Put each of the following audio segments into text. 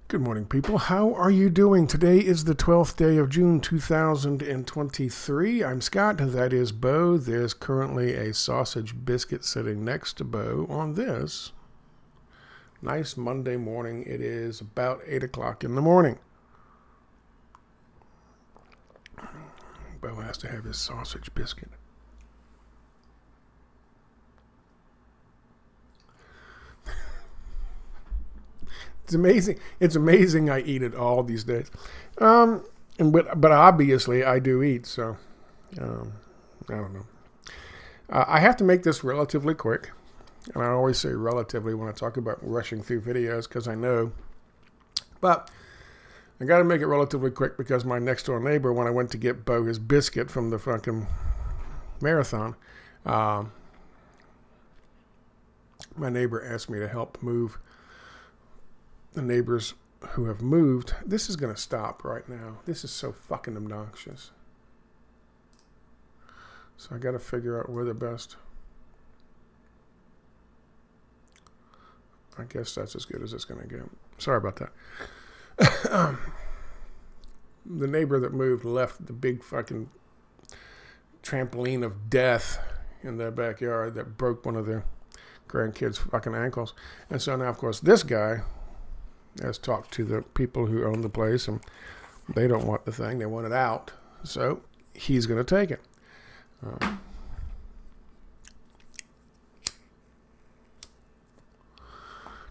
Good morning, people. How are you doing? Today is the 12th day of June, 2023. I'm Scott. That is Bo. There's currently a sausage biscuit sitting next to Bo on this nice Monday morning. It is about 8 o'clock in the morning. Bo has to have his sausage biscuit. It's amazing. It's amazing I eat it all these days. But obviously I do eat, so I don't know. I have to make this relatively quick. And I always say relatively when I talk about rushing through videos because I know. But I got to make it relatively quick because my next door neighbor, when I went to get Bo his biscuit from the fucking marathon, my neighbor asked me to help move the neighbors who have moved. This is going to stop right now. This is so fucking obnoxious. So I got to figure out where the best. I guess that's as good as it's going to get. Sorry about that. The neighbor that moved left the big fucking trampoline of death in their backyard that broke one of their grandkids' fucking ankles. And so now, of course, this guy has talked to the people who own the place, and they don't want the thing. They want it out. So he's going to take it.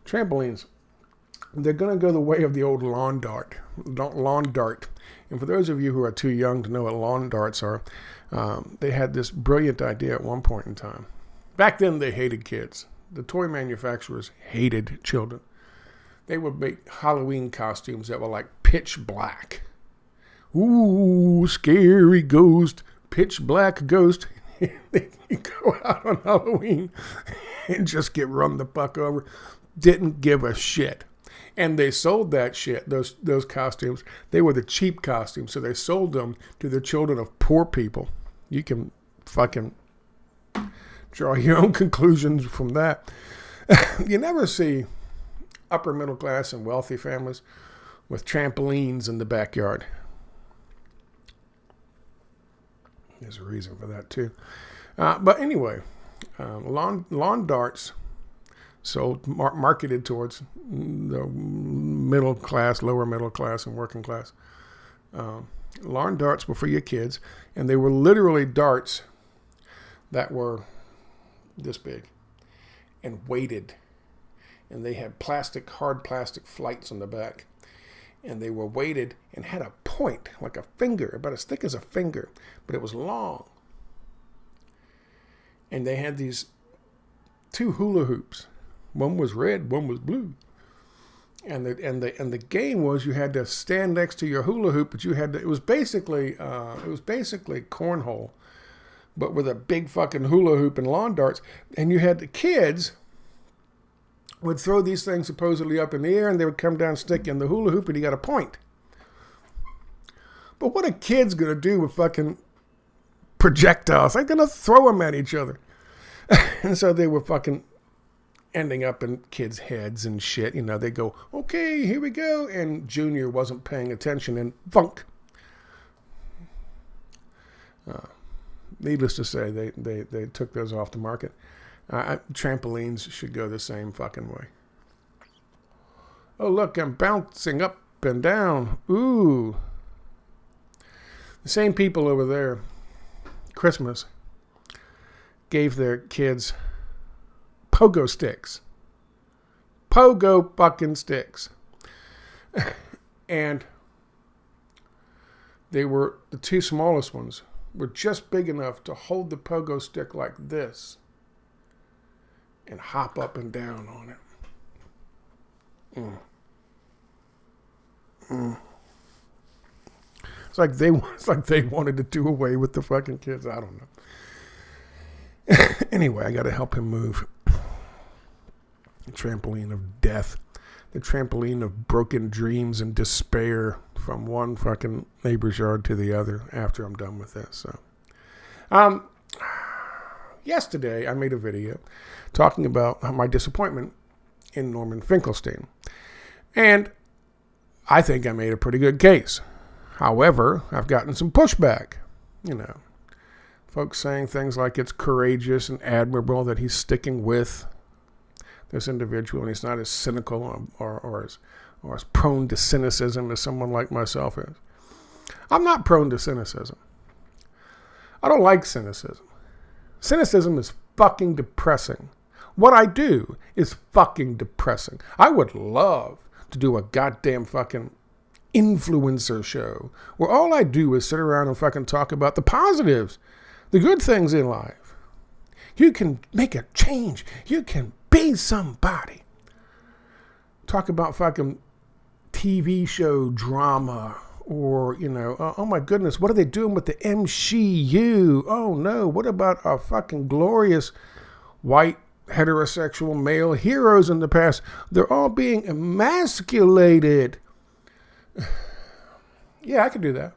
Trampolines. They're going to go the way of the old lawn dart. And for those of you who are too young to know what lawn darts are, they had this brilliant idea at one point in time. Back then, they hated kids. The toy manufacturers hated children. They would make Halloween costumes that were like pitch black. Ooh, scary ghost, pitch black ghost. They go out on Halloween and just get run the fuck over. Didn't give a shit. And they sold that shit, those costumes. They were the cheap costumes, so they sold them to the children of poor people. You can fucking draw your own conclusions from that. You never see upper middle class and wealthy families with trampolines in the backyard. There's a reason for that too. But anyway, lawn darts sold, marketed towards the middle class, lower middle class, and working class. Lawn darts were for your kids, and they were literally darts that were this big and weighted. And they had hard plastic flights on the back. And they were weighted and had a point, like a finger, about as thick as a finger. But it was long. And they had these two hula hoops. One was red, one was blue. And the game was you had to stand next to your hula hoop, but it was basically cornhole, but with a big fucking hula hoop and lawn darts. And you had the kids would throw these things supposedly up in the air, and they would come down, stick in the hula hoop, and you got a point. But what are kids going to do with fucking projectiles? They're going to throw them at each other. And so they were fucking ending up in kids' heads and shit. You know, they go, okay, here we go. And Junior wasn't paying attention, and funk. Needless to say, they took those off the market. Trampolines should go the same fucking way. Oh, look, I'm bouncing up and down. Ooh. The same people over there, Christmas, gave their kids pogo sticks. Pogo fucking sticks. And the two smallest ones were just big enough to hold the pogo stick like this and hop up and down on it. It's like they wanted to do away with the fucking kids. I don't know. Anyway, I got to help him move. The trampoline of death. The trampoline of broken dreams and despair from one fucking neighbor's yard to the other after I'm done with this. So, yesterday I made a video talking about my disappointment in Norman Finkelstein. And I think I made a pretty good case. However, I've gotten some pushback. Folks saying things like it's courageous and admirable that he's sticking with this individual and he's not as cynical or as prone to cynicism as someone like myself is. I'm not prone to cynicism. I don't like cynicism. Cynicism is fucking depressing. What I do is fucking depressing. I would love to do a goddamn fucking influencer show where all I do is sit around and fucking talk about the positives, the good things in life. You can make a change. You can be somebody. Talk about fucking TV show drama or, oh my goodness, what are they doing with the MCU? Oh no, what about our fucking glorious white heterosexual male heroes in the past? They're all being emasculated. Yeah, I could do that.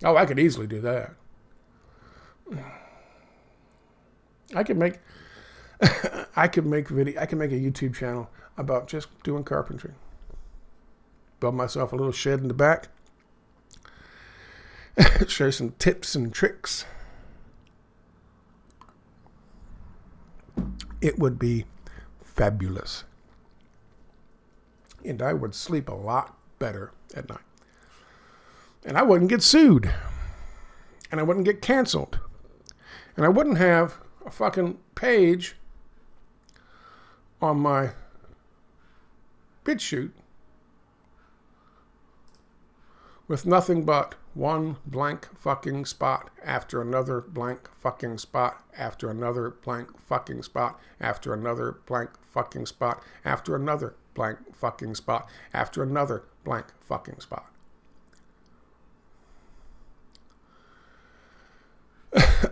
Oh, I could easily do that. I could make a YouTube channel about just doing carpentry. Build myself a little shed in the back. Share some tips and tricks. It would be fabulous. And I would sleep a lot better at night. And I wouldn't get sued. And I wouldn't get canceled. And I wouldn't have a fucking page on my BitChute with nothing but one blank fucking spot after another blank fucking spot after another blank fucking spot after another blank fucking spot after another blank fucking spot after another blank fucking spot.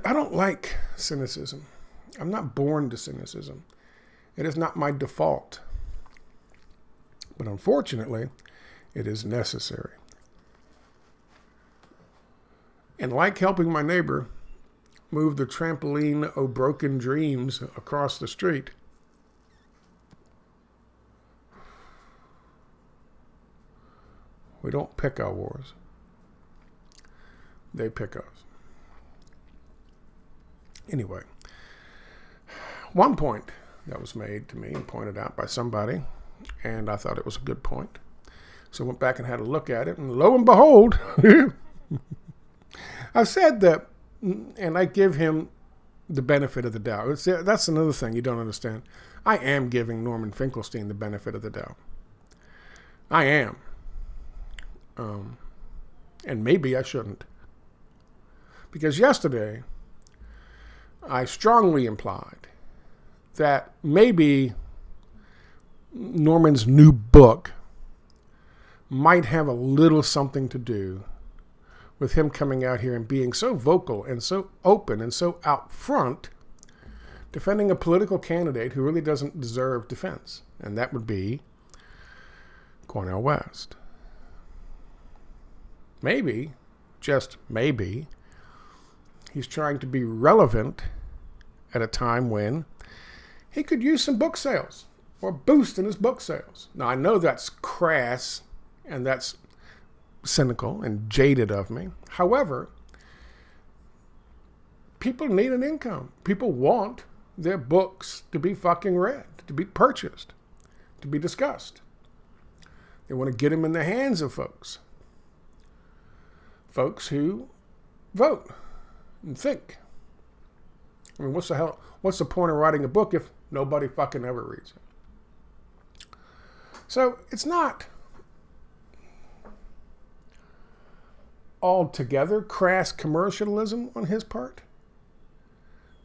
I don't like cynicism. I'm not born to cynicism. It is not my default. But unfortunately, it is necessary. And like helping my neighbor move the trampoline o' broken dreams across the street, we don't pick our wars. They pick us. Anyway, one point that was made to me and pointed out by somebody, and I thought it was a good point. So I went back and had a look at it, and lo and behold, I said that, and I give him the benefit of the doubt. That's another thing you don't understand. I am giving Norman Finkelstein the benefit of the doubt. I am. And maybe I shouldn't. Because yesterday, I strongly implied that maybe Norman's new book might have a little something to do with him coming out here and being so vocal and so open and so out front, defending a political candidate who really doesn't deserve defense. And that would be Cornel West. Maybe, just maybe, he's trying to be relevant at a time when he could use some book sales or boost in his book sales. Now, I know that's crass and that's cynical and jaded of me. However, people need an income. People want their books to be fucking read, to be purchased, to be discussed. They want to get them in the hands of folks. Folks who vote and think. I mean, what's the point of writing a book if nobody fucking ever reads it? So it's not altogether crass commercialism on his part.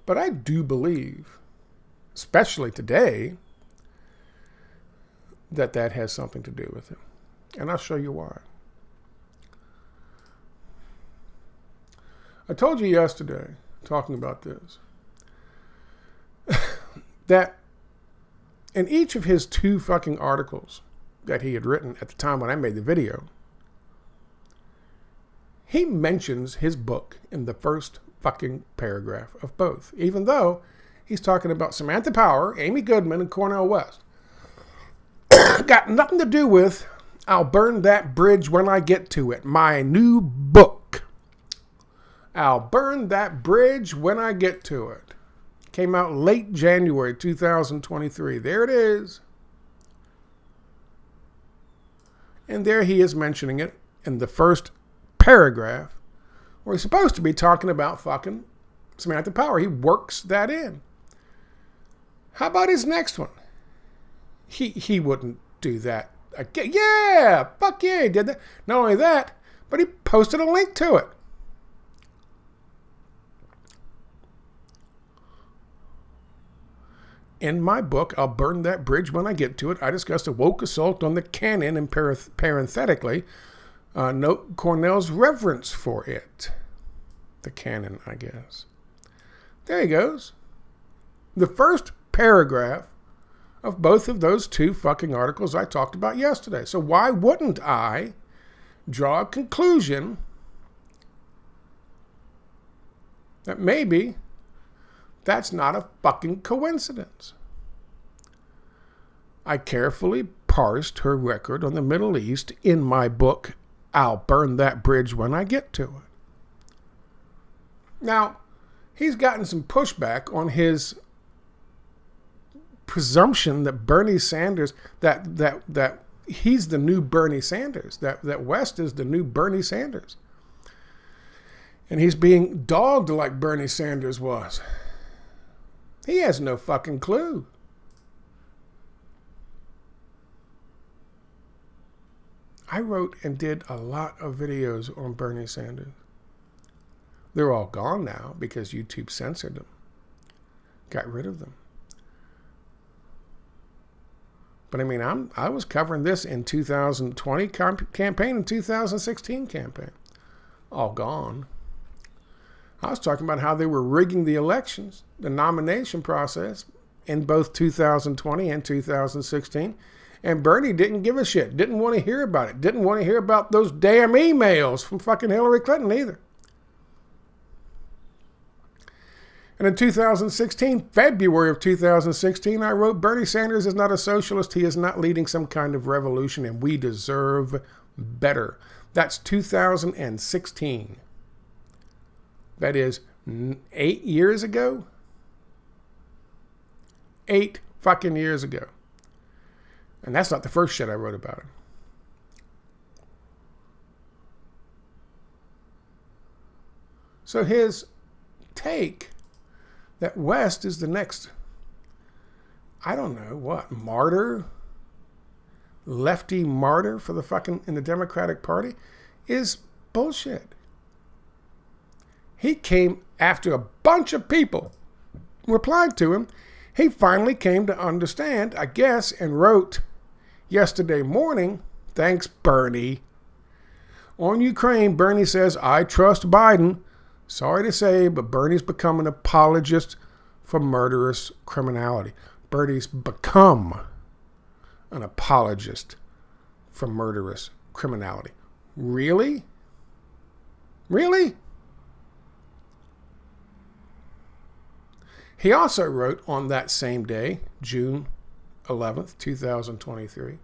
But I do believe, especially today, that has something to do with it. And I'll show you why. I told you yesterday, talking about this, that in each of his 2 fucking articles that he had written at the time when I made the video, he mentions his book in the first fucking paragraph of both, even though he's talking about Samantha Power, Amy Goodman, and Cornel West. Got nothing to do with I'll burn that bridge when I get to it. My new book. I'll burn that bridge when I get to it. Came out late January 2023. There it is. And there he is mentioning it in the first paragraph, where he's supposed to be talking about fucking Samantha Power. He works that in. How about his next one? He wouldn't do that again. Yeah, fuck yeah, he did that. Not only that, but he posted a link to it. In my book, I'll burn that bridge when I get to it. I discussed a woke assault on the canon and parenthetically note Cornel's reverence for it. The canon, I guess. There he goes. The first paragraph of both of those two fucking articles I talked about yesterday. So why wouldn't I draw a conclusion that maybe that's not a fucking coincidence? I carefully parsed her record on the Middle East in my book, I'll Burn That Bridge When I Get to It. Now, he's gotten some pushback on his presumption that Bernie Sanders, that he's the new Bernie Sanders, that West is the new Bernie Sanders. And he's being dogged like Bernie Sanders was. He has no fucking clue. I wrote and did a lot of videos on Bernie Sanders. They're all gone now because YouTube censored them. Got rid of them. But I mean, I was covering this in 2020 campaign and 2016 campaign. All gone. I was talking about how they were rigging the elections, the nomination process in both 2020 and 2016. And Bernie didn't give a shit. Didn't want to hear about it. Didn't want to hear about those damn emails from fucking Hillary Clinton either. And in 2016, February of 2016, I wrote, Bernie Sanders is not a socialist. He is not leading some kind of revolution, and we deserve better. That's 2016. That is 8 years ago. 8 fucking years ago. And that's not the first shit I wrote about it. So his take that West is the next, I don't know what, martyr, lefty martyr for the fucking, in the Democratic Party, is bullshit. He came after a bunch of people replied to him. He finally came to understand, I guess, and wrote yesterday morning, thanks Bernie. On Ukraine, Bernie says, I trust Biden. Sorry to say, but Bernie's become an apologist for murderous criminality. Bernie's become an apologist for murderous criminality. Really? Really? He also wrote on that same day, June 11th, 2023,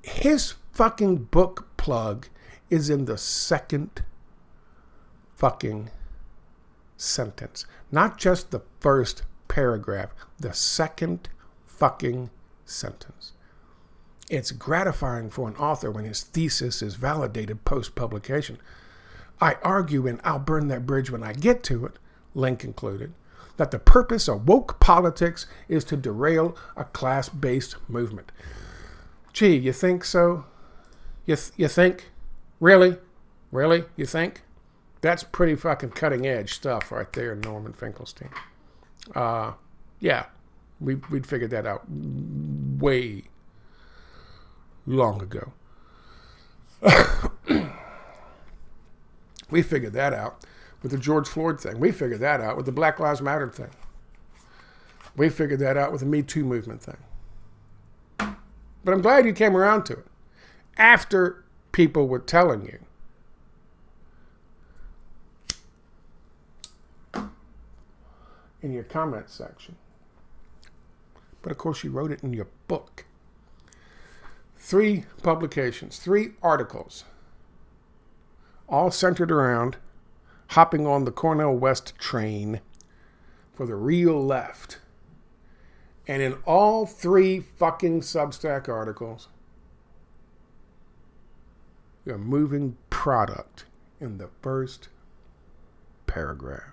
his fucking book plug is in the second fucking sentence. Not just the first paragraph, the second fucking sentence. It's gratifying for an author when his thesis is validated post-publication. I argue in I'll Burn That Bridge When I Get to It, link included, that the purpose of woke politics is to derail a class-based movement. Gee, you think so? You think? Really? Really? You think? That's pretty fucking cutting edge stuff right there, Norman Finkelstein. Yeah, we'd figured that out way long ago. We figured that out with the George Floyd thing. We figured that out with the Black Lives Matter thing. We figured that out with the Me Too movement thing. But I'm glad you came around to it. After people were telling you. In your comment section. But of course, you wrote it in your book. 3 publications, 3 articles, all centered around hopping on the Cornel West train for the real left. And in all 3 fucking Substack articles, you're moving product in the first paragraph.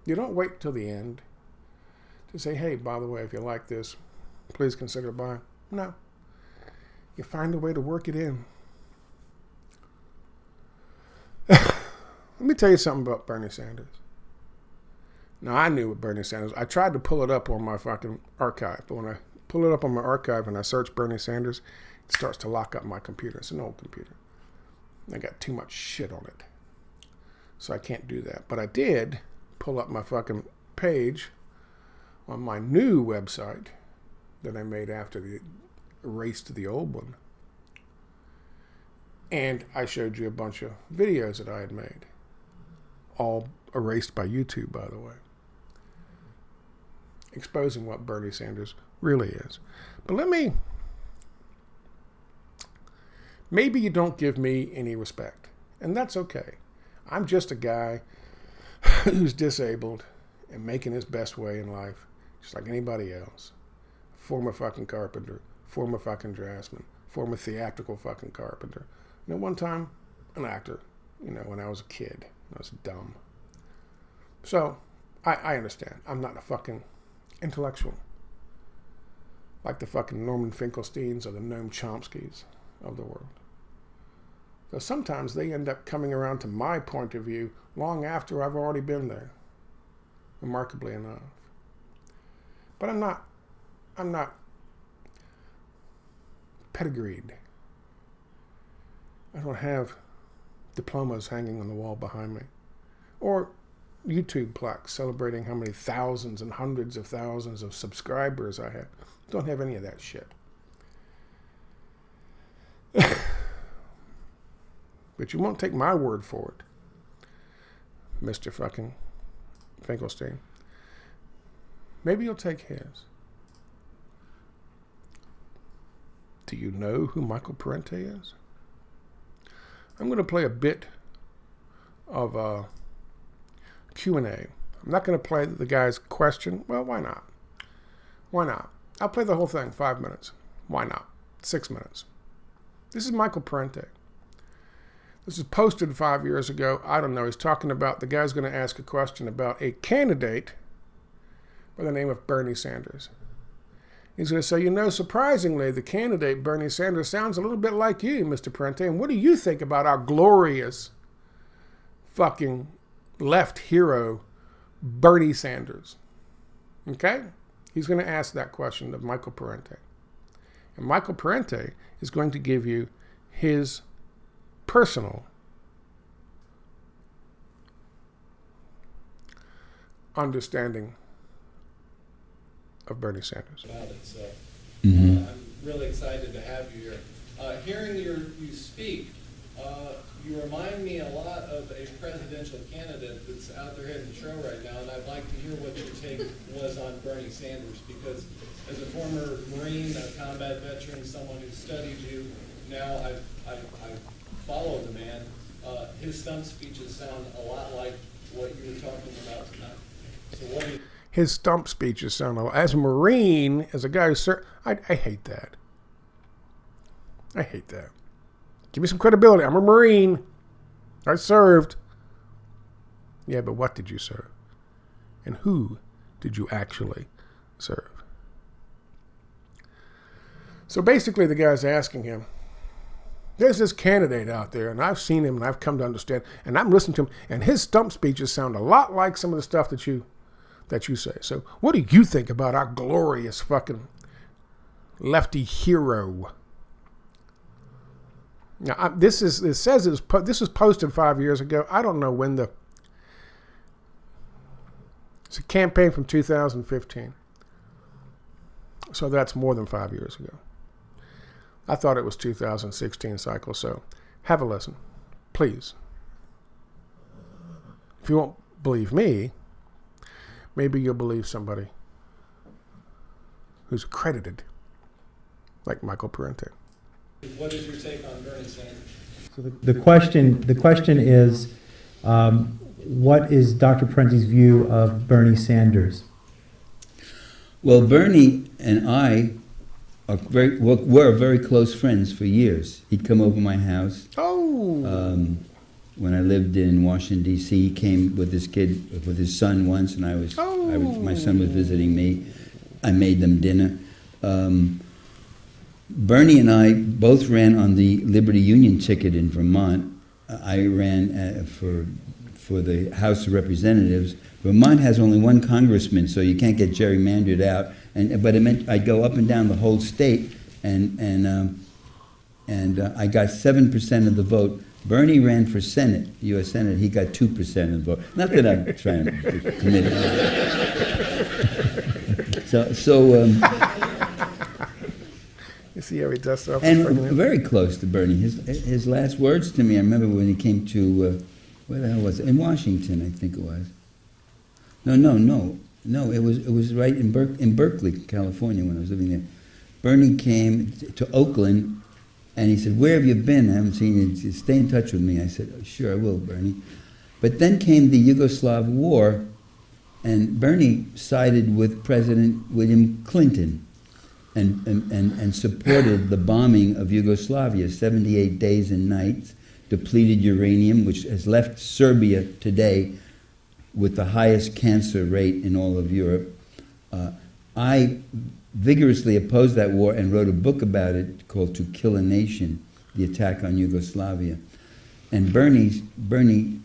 You don't wait till the end to say, hey, by the way, if you like this, please consider buying. No. You find a way to work it in. Let me tell you something about Bernie Sanders. Now, I knew what Bernie Sanders, I tried to pull it up on my fucking archive, but when I pull it up on my archive and I search Bernie Sanders, it starts to lock up my computer. It's an old computer. I got too much shit on it. So I can't do that. But I did pull up my fucking page on my new website that I made after the erase to the old one. And I showed you a bunch of videos that I had made. All erased by YouTube, by the way. Exposing what Bernie Sanders really is. But maybe you don't give me any respect. And that's okay. I'm just a guy who's disabled and making his best way in life, just like anybody else. Former fucking carpenter, former fucking draftsman, former theatrical fucking carpenter. And at one time, an actor, when I was a kid. I was dumb. So, I understand. I'm not a fucking intellectual. Like the fucking Norman Finkelsteins or the Noam Chomskys of the world. So sometimes they end up coming around to my point of view long after I've already been there. Remarkably enough. But I'm not pedigreed. I don't have diplomas hanging on the wall behind me. Or YouTube plaques celebrating how many thousands and hundreds of thousands of subscribers I have. Don't have any of that shit. But you won't take my word for it, Mr. fucking Finkelstein. Maybe you'll take his. Do you know who Michael Parente is? I'm going to play a bit of a Q&A. I'm not going to play the guy's question. Well, why not? Why not? I'll play the whole thing, 5 minutes. Why not? 6 minutes. This is Michael Parente. This was posted 5 years ago. I don't know. He's talking about, the guy's going to ask a question about a candidate by the name of Bernie Sanders. He's going to say, surprisingly, the candidate, Bernie Sanders, sounds a little bit like you, Mr. Parente. And what do you think about our glorious fucking left hero, Bernie Sanders? Okay? He's going to ask that question of Michael Parente. And Michael Parente is going to give you his personal understanding of Bernie Sanders. About it, so I'm really excited to have you here. Hearing you speak, you remind me a lot of a presidential candidate that's out there hitting the trail right now, and I'd like to hear what your take was on Bernie Sanders, because as a former Marine, a combat veteran, someone who studied you, now I follow the man. His stump speeches sound a lot like what you were talking about tonight. So what do you... His stump speeches sound like, as a Marine, as a guy who served, I hate that. I hate that. Give me some credibility. I'm a Marine. I served. Yeah, but what did you serve? And who did you actually serve? So basically the guy's asking him, there's this candidate out there, and I've seen him, and I've come to understand, and I'm listening to him, and his stump speeches sound a lot like some of the stuff that you say. So what do you think about our glorious fucking lefty hero? Now, this was posted 5 years ago. I don't know when it's a campaign from 2015. So that's more than 5 years ago. I thought it was 2016 cycle, so have a listen, please. If you won't believe me, maybe you'll believe somebody who's accredited, like Michael Parente. What is your take on Bernie Sanders? So the question is, what is Dr. Parente's view of Bernie Sanders? Well, Bernie and I were very close friends for years. He'd come over my house. Oh. When I lived in Washington, D.C., he came with his son once, and my son was visiting me. I made them dinner. Bernie and I both ran on the Liberty Union ticket in Vermont. I ran for the House of Representatives. Vermont has only one congressman, so you can't get gerrymandered out. But it meant I'd go up and down the whole state, and I got 7% of the vote. Bernie ran for Senate, U.S. Senate. He got 2% of the vote. Not that I'm trying to commit it. So You see how he dusts off. and very close to Bernie. His last words to me, I remember when he came to, where the hell was it? In Washington, I think it was. No. It was right in Berkeley, California, when I was living there. Bernie came to Oakland, and he said, "Where have you been? I haven't seen you. Stay in touch with me." I said, "Oh, sure, I will, Bernie." But then came the Yugoslav war, and Bernie sided with President William Clinton and supported the bombing of Yugoslavia, 78 days and nights, depleted uranium, which has left Serbia today with the highest cancer rate in all of Europe. I vigorously opposed that war and wrote a book about it called To Kill a Nation, the attack on Yugoslavia. And Bernie,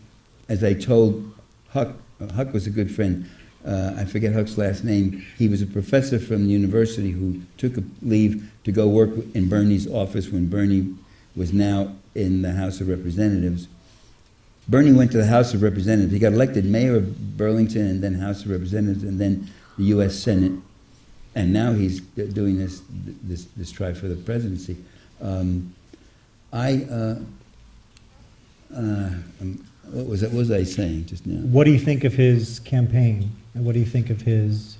as I told Huck was a good friend, I forget Huck's last name, he was a professor from the university who took a leave to go work in Bernie's office when Bernie was now in the House of Representatives. Bernie went to the House of Representatives. He got elected mayor of Burlington and then House of Representatives and then the U.S. Senate. And now he's doing this try for the presidency. What was I saying just now? What do you think of his campaign? And what do you think of his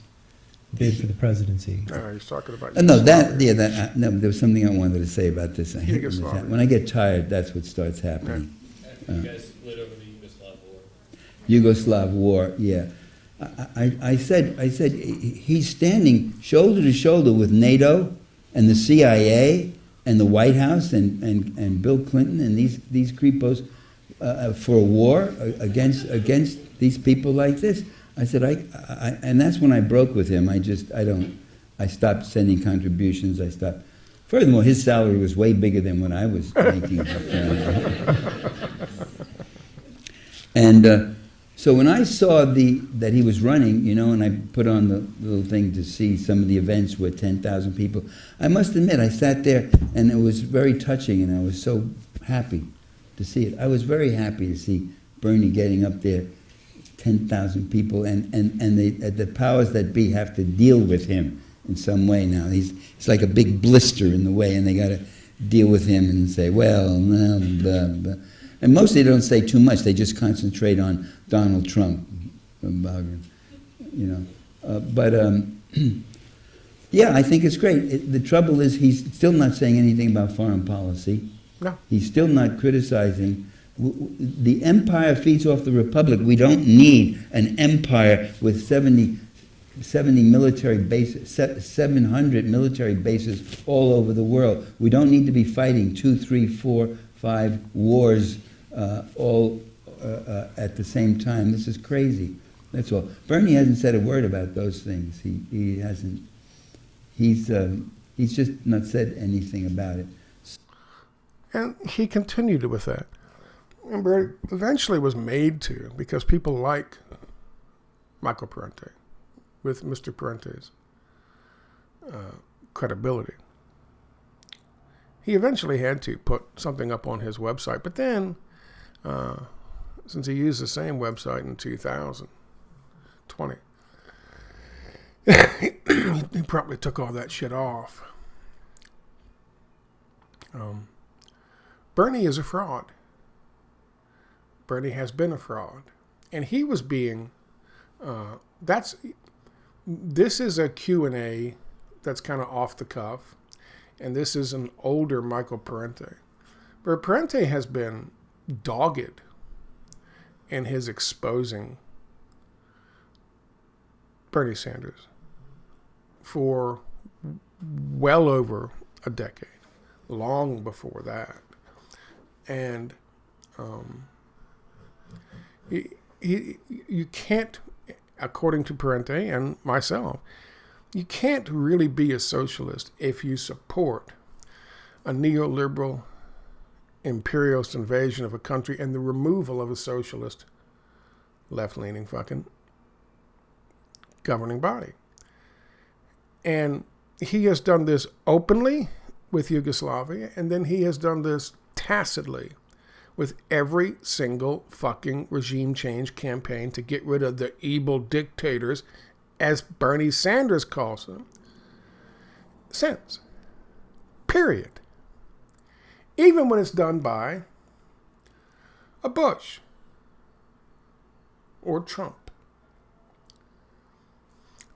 bid for the presidency? He's talking about. No, there was something I wanted to say about this. I hate when I get tired, that's what starts happening. You guys split over the Yugoslav war. Yugoslav war, yeah. I said he's standing shoulder to shoulder with NATO and the CIA and the White House and Bill Clinton and these creepos for a war against these people like this. I said and that's when I broke with him. I stopped sending contributions. I stopped. Furthermore, his salary was way bigger than what I was making. And so when I saw that he was running, and I put on the little thing to see some of the events with 10,000 people, I must admit I sat there and it was very touching, and I was so happy to see it. I was very happy to see Bernie getting up there, 10,000 people, and the powers that be have to deal with him in some way now. It's like a big blister in the way, and they got to deal with him and say, well, blah, blah, blah. And mostly they don't say too much. They just concentrate on Donald Trump, yeah, I think it's great. The trouble is he's still not saying anything about foreign policy. No. He's still not criticizing. The empire feeds off the republic. We don't need an empire with 70 military bases, 700 military bases all over the world. We don't need to be fighting 2, 3, 4, 5 wars all at the same time. This is crazy. That's all. Bernie hasn't said a word about those things. He hasn't. He's just not said anything about it. And he continued with that. And eventually was made to, because people like Michael Parente, with Mr. Parente's credibility. He eventually had to put something up on his website, but then, since he used the same website in 2020, he probably took all that shit off. Bernie is a fraud. Bernie has been a fraud. And he was being This is a Q&A that's kind of off the cuff, and this is an older Michael Parente. But Parente has been dogged in his exposing Bernie Sanders for well over a decade, long before that. And you can't, according to Parente and myself, you can't really be a socialist if you support a neoliberal imperialist invasion of a country and the removal of a socialist left-leaning fucking governing body. And he has done this openly with Yugoslavia, and then he has done this tacitly with every single fucking regime change campaign to get rid of the evil dictators, as Bernie Sanders calls them, since. Period. Even when it's done by a Bush or Trump.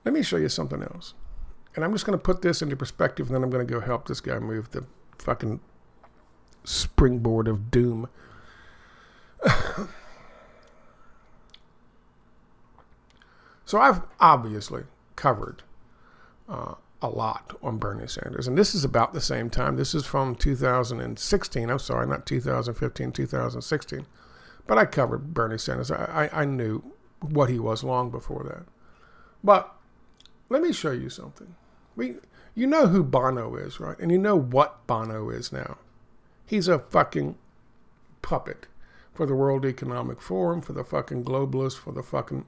Let me show you something else. And I'm just going to put this into perspective, and then I'm going to go help this guy move the fucking springboard of doom. So I've obviously covered a lot on Bernie Sanders. And this is about the same time. This is from 2016. I'm sorry, not 2015, 2016. But I covered Bernie Sanders. I knew what he was long before that. But let me show you something. You know who Bono is, right? And you know what Bono is now. He's a fucking puppet for the World Economic Forum, for the fucking globalists, for the fucking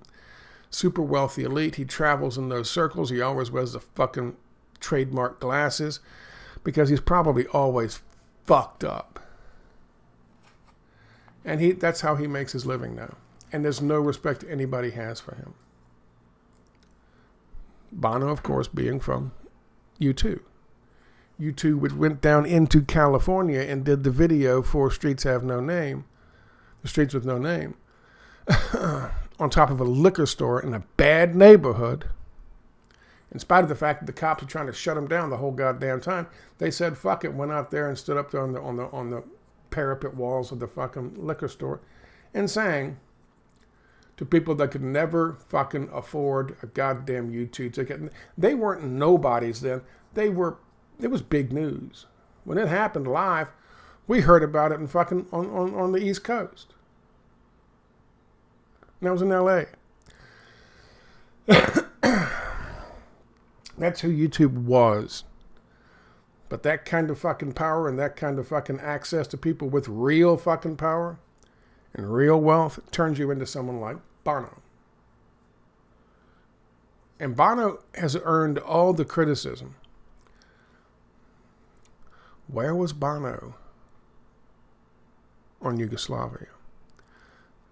super wealthy elite. He travels in those circles. He always wears the fucking trademark glasses because he's probably always fucked up. And that's how he makes his living now. And there's no respect anybody has for him. Bono, of course, being from U2. U2 went down into California and did the video for Streets Have No Name, The Streets With No Name, on top of a liquor store in a bad neighborhood. In spite of the fact that the cops were trying to shut him down the whole goddamn time, they said fuck it, went out there and stood up there on the parapet walls of the fucking liquor store and sang to people that could never fucking afford a goddamn U2 ticket. They weren't nobodies then. It was big news. When it happened live, we heard about it in fucking on the East Coast. And that was in LA. That's who YouTube was. But that kind of fucking power and that kind of fucking access to people with real fucking power and real wealth turns you into someone like Bono. And Bono has earned all the criticism. Where was Bono on Yugoslavia?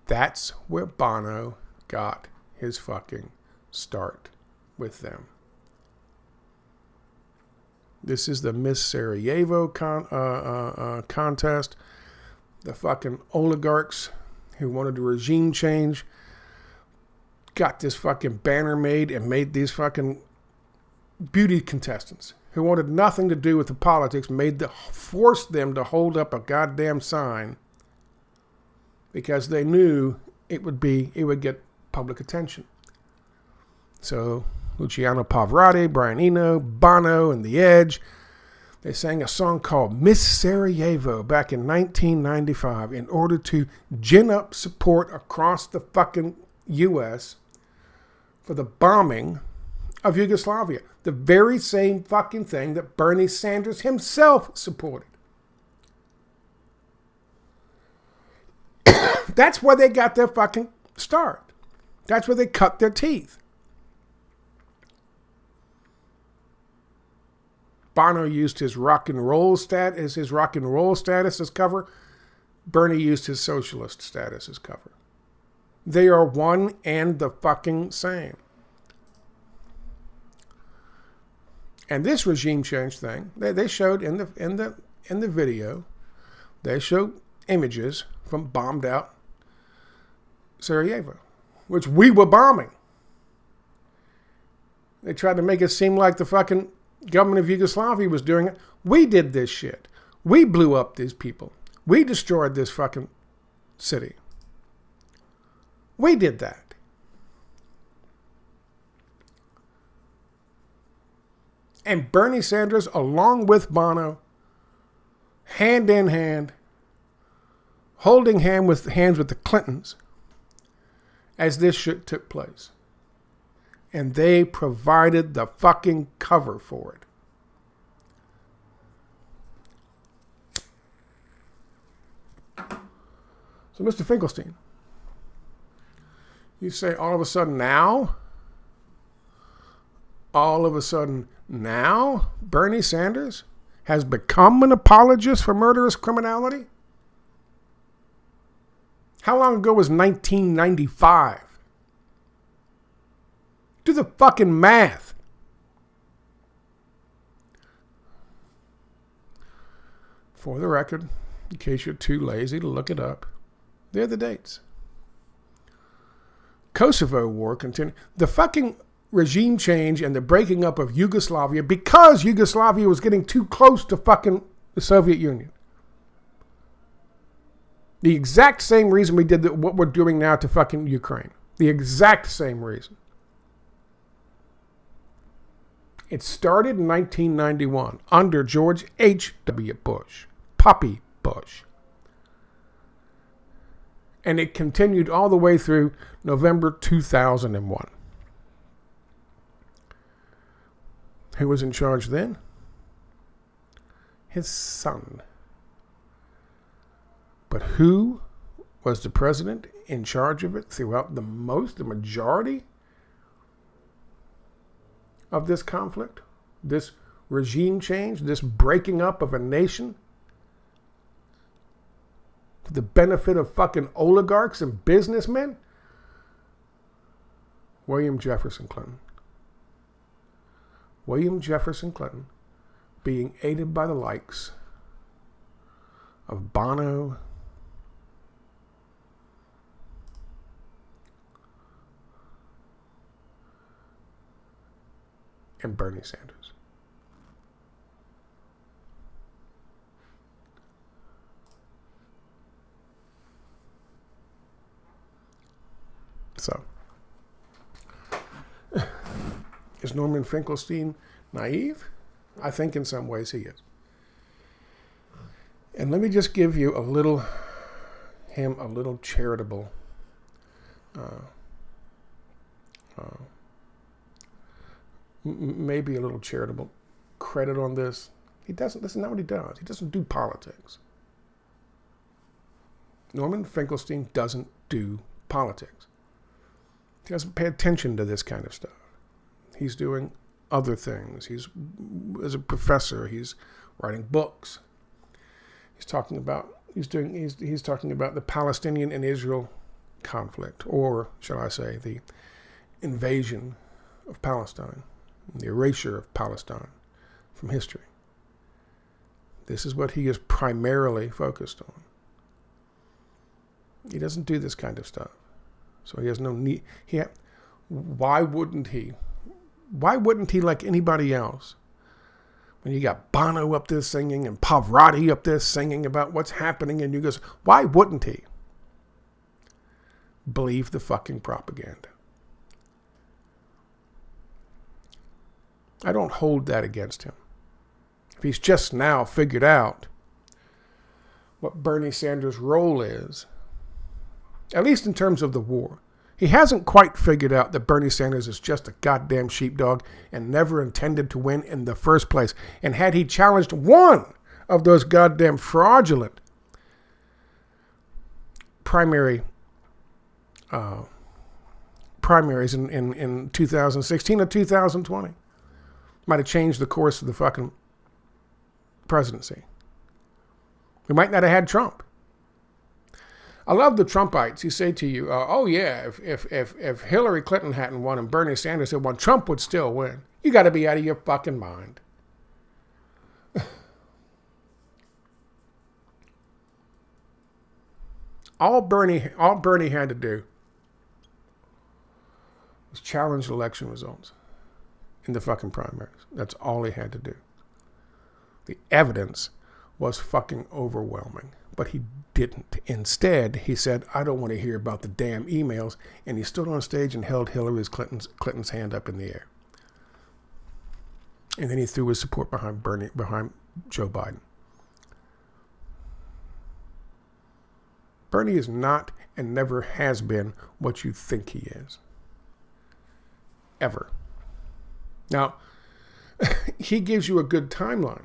That's where Bono got his fucking start with them. This is the Miss Sarajevo contest. The fucking oligarchs who wanted a regime change got this fucking banner made and made these fucking beauty contestants who wanted nothing to do with the politics, forced them to hold up a goddamn sign because they knew it would get public attention. So Luciano Pavarotti, Brian Eno, Bono, and The Edge, they sang a song called Miss Sarajevo back in 1995 in order to gin up support across the fucking U.S. for the bombing of Yugoslavia. The very same fucking thing that Bernie Sanders himself supported. That's where they got their fucking start. That's where they cut their teeth. Bono used his rock and roll status as cover. Bernie used his socialist status as cover. They are one and the fucking same. And this regime change thing, they showed in the video, they showed images from bombed out Sarajevo, which we were bombing. They tried to make it seem like the fucking government of Yugoslavia was doing it. We did this shit. We blew up these people. We destroyed this fucking city. We did that. And Bernie Sanders, along with Bono, hand in hand, holding hands with the Clintons, as this shit took place. And they provided the fucking cover for it. So, Mr. Finkelstein, you say all of a sudden now, Bernie Sanders has become an apologist for murderous criminality? How long ago was 1995? Do the fucking math. For the record, in case you're too lazy to look it up, they're the dates. Kosovo War continued. The fucking regime change and the breaking up of Yugoslavia because Yugoslavia was getting too close to fucking the Soviet Union. The exact same reason we did what we're doing now to fucking Ukraine. The exact same reason. It started in 1991 under George H.W. Bush, Puppy Bush. And it continued all the way through November 2001. Who was in charge then? His son. But who was the president in charge of it throughout the majority of this conflict, this regime change, this breaking up of a nation to the benefit of fucking oligarchs and businessmen? William Jefferson Clinton. William Jefferson Clinton being aided by the likes of Bono, and Bernie Sanders. So, is Norman Finkelstein naive? I think in some ways he is. And let me just give you a little charitable maybe a little charitable credit on this. This is not what he does. He doesn't do politics. Norman Finkelstein doesn't do politics. He doesn't pay attention to this kind of stuff. He's doing other things. As a professor, he's writing books. He's talking about the Palestinian and Israel conflict, or shall I say, the invasion of Palestine, the erasure of Palestine from history. This is what he is primarily focused on. He doesn't do this kind of stuff. So he has no need. Why wouldn't he? Why wouldn't he, like anybody else? When you got Bono up there singing and Pavarotti up there singing about what's happening in Yugoslavia, why wouldn't he believe the fucking propaganda? I don't hold that against him. If he's just now figured out what Bernie Sanders' role is, at least in terms of the war, he hasn't quite figured out that Bernie Sanders is just a goddamn sheepdog and never intended to win in the first place. And had he challenged one of those goddamn fraudulent primaries in 2016 or 2020, might have changed the course of the fucking presidency. We might not have had Trump. I love the Trumpites who say to you, oh yeah, if Hillary Clinton hadn't won and Bernie Sanders had won, Trump would still win. You got to be out of your fucking mind. All Bernie had to do was challenge election results. in the fucking primaries. That's all he had to do. The evidence was fucking overwhelming, but he didn't. Instead, he said, I don't want to hear about the damn emails, and he stood on stage and held Hillary Clinton's hand up in the air. And then he threw his support behind Joe Biden. Bernie is not and never has been what you think he is. Ever. Now, he gives you a good timeline.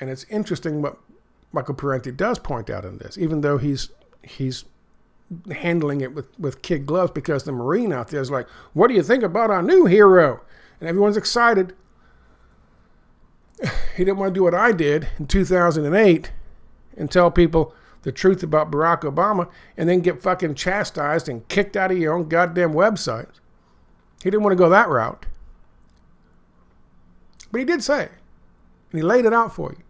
And it's interesting what Michael Parenti does point out in this, even though he's handling it with kid gloves, because the Marine out there is like, what do you think about our new hero? And everyone's excited. He didn't want to do what I did in 2008 and tell people the truth about Barack Obama and then get fucking chastised and kicked out of your own goddamn website. He didn't want to go that route. But he did say, and he laid it out for you.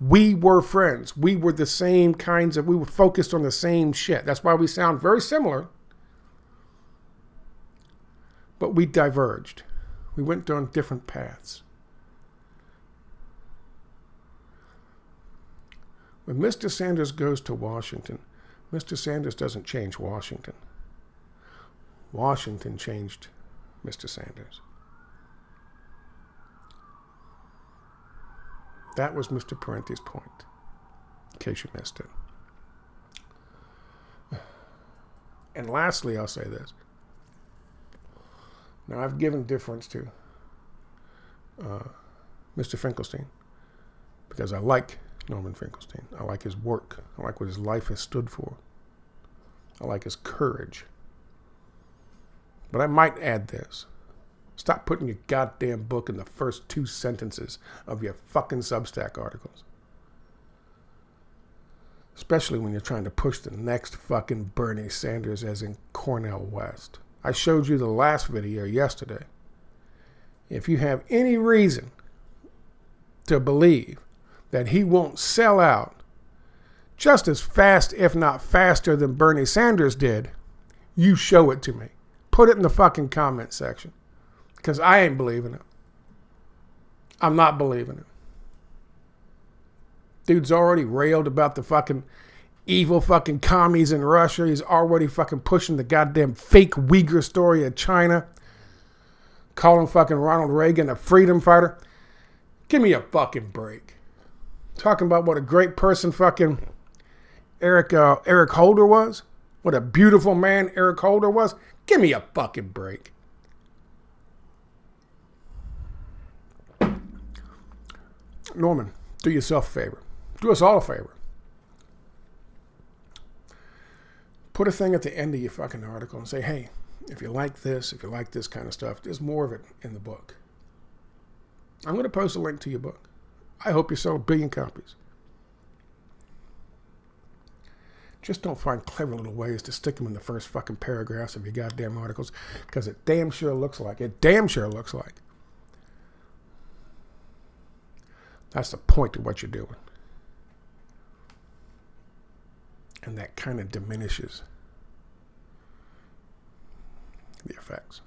We were friends. We were the same kinds of, we were focused on the same shit. That's why we sound very similar. But we diverged. We went down different paths. When Mr. Sanders goes to Washington, Mr. Sanders doesn't change Washington. Washington changed Mr. Sanders. That was Mr. Parenti's point, in case you missed it. And lastly, I'll say this. Now, I've given deference to Mr. Finkelstein because I like Norman Finkelstein. I like his work. I like what his life has stood for. I like his courage. But I might add this. Stop putting your goddamn book in the first 2 sentences of your fucking Substack articles. Especially when you're trying to push the next fucking Bernie Sanders as in Cornel West. I showed you the last video yesterday. If you have any reason to believe that he won't sell out just as fast, if not faster, than Bernie Sanders did, you show it to me. Put it in the fucking comment section. Because I ain't believing it. I'm not believing it. Dude's already railed about the fucking evil fucking commies in Russia. He's already fucking pushing the goddamn fake Uyghur story of China. Calling fucking Ronald Reagan a freedom fighter. Give me a fucking break. Talking about what a great person fucking Eric Holder was. What a beautiful man Eric Holder was. Give me a fucking break. Norman, do yourself a favor. Do us all a favor. Put a thing at the end of your fucking article and say, hey, if you like this kind of stuff, there's more of it in the book. I'm going to post a link to your book. I hope you sell 1 billion copies. Just don't find clever little ways to stick them in the first fucking paragraphs of your goddamn articles, because it damn sure looks like. That's the point of what you're doing. And that kind of diminishes the effects.